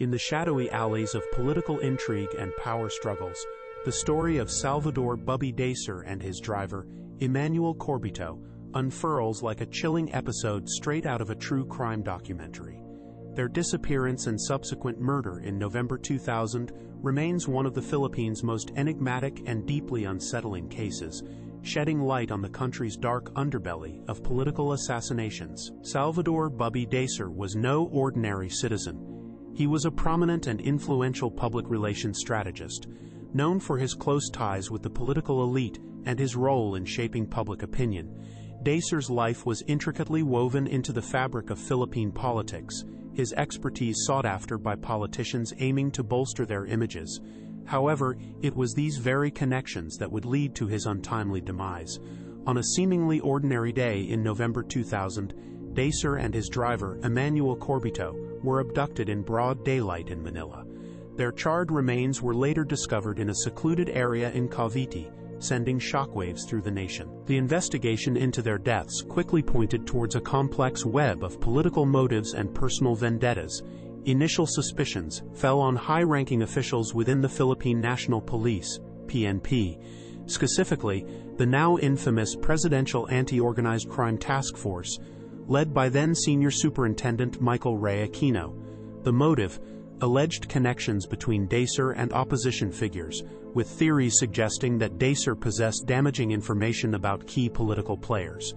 In the shadowy alleys of political intrigue and power struggles, the story of Salvador "Bubby" Dacer and his driver, Emmanuel Corbito, unfurls like a chilling episode straight out of a true crime documentary. Their disappearance and subsequent murder in November 2000 remains one of the Philippines' most enigmatic and deeply unsettling cases, shedding light on the country's dark underbelly of political assassinations. Salvador "Bubby" Dacer was no ordinary citizen. He was a prominent and influential public relations strategist, known for his close ties with the political elite and his role in shaping public opinion. Dacer's life was intricately woven into the fabric of Philippine politics, his expertise sought after by politicians aiming to bolster their images. However, it was these very connections that would lead to his untimely demise. On a seemingly ordinary day in November 2000, Dacer and his driver, Emmanuel Corbito, were abducted in broad daylight in Manila. Their charred remains were later discovered in a secluded area in Cavite, sending shockwaves through the nation. The investigation into their deaths quickly pointed towards a complex web of political motives and personal vendettas. Initial suspicions fell on high-ranking officials within the Philippine National Police, PNP. Specifically, the now infamous Presidential Anti-Organized Crime Task Force, led by then-Senior Superintendent Michael Ray Aquino. The motive: alleged connections between Dacer and opposition figures, with theories suggesting that Dacer possessed damaging information about key political players.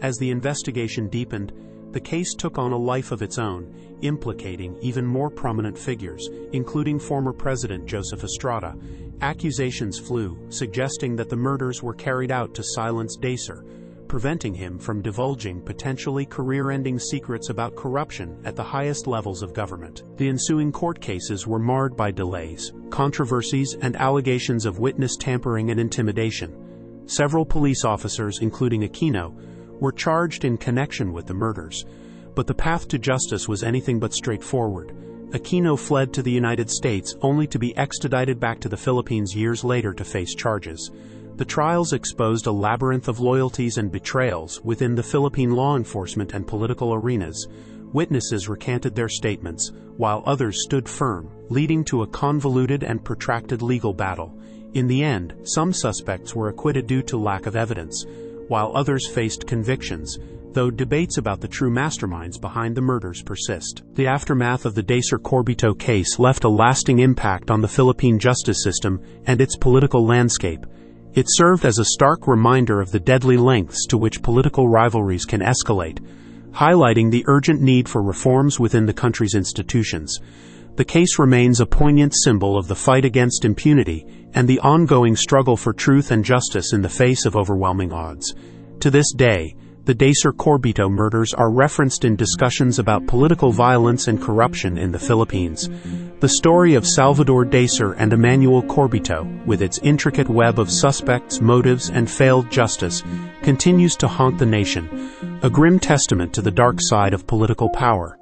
As the investigation deepened, the case took on a life of its own, implicating even more prominent figures, including former President Joseph Estrada. Accusations flew, suggesting that the murders were carried out to silence Dacer, preventing him from divulging potentially career-ending secrets about corruption at the highest levels of government. The ensuing court cases were marred by delays, controversies, and allegations of witness tampering and intimidation. Several police officers, including Aquino, were charged in connection with the murders, but the path to justice was anything but straightforward. Aquino fled to the United States only to be extradited back to the Philippines years later to face charges. The trials exposed a labyrinth of loyalties and betrayals within the Philippine law enforcement and political arenas. Witnesses recanted their statements, while others stood firm, leading to a convoluted and protracted legal battle. In the end, some suspects were acquitted due to lack of evidence, while others faced convictions, though debates about the true masterminds behind the murders persist. The aftermath of the Dacer-Corbito case left a lasting impact on the Philippine justice system and its political landscape. It served as a stark reminder of the deadly lengths to which political rivalries can escalate, highlighting the urgent need for reforms within the country's institutions. The case remains a poignant symbol of the fight against impunity and the ongoing struggle for truth and justice in the face of overwhelming odds. To this day, the Dacer-Corbito murders are referenced in discussions about political violence and corruption in the Philippines. The story of Salvador Dacer and Emmanuel Corbito, with its intricate web of suspects, motives, and failed justice, continues to haunt the nation, a grim testament to the dark side of political power.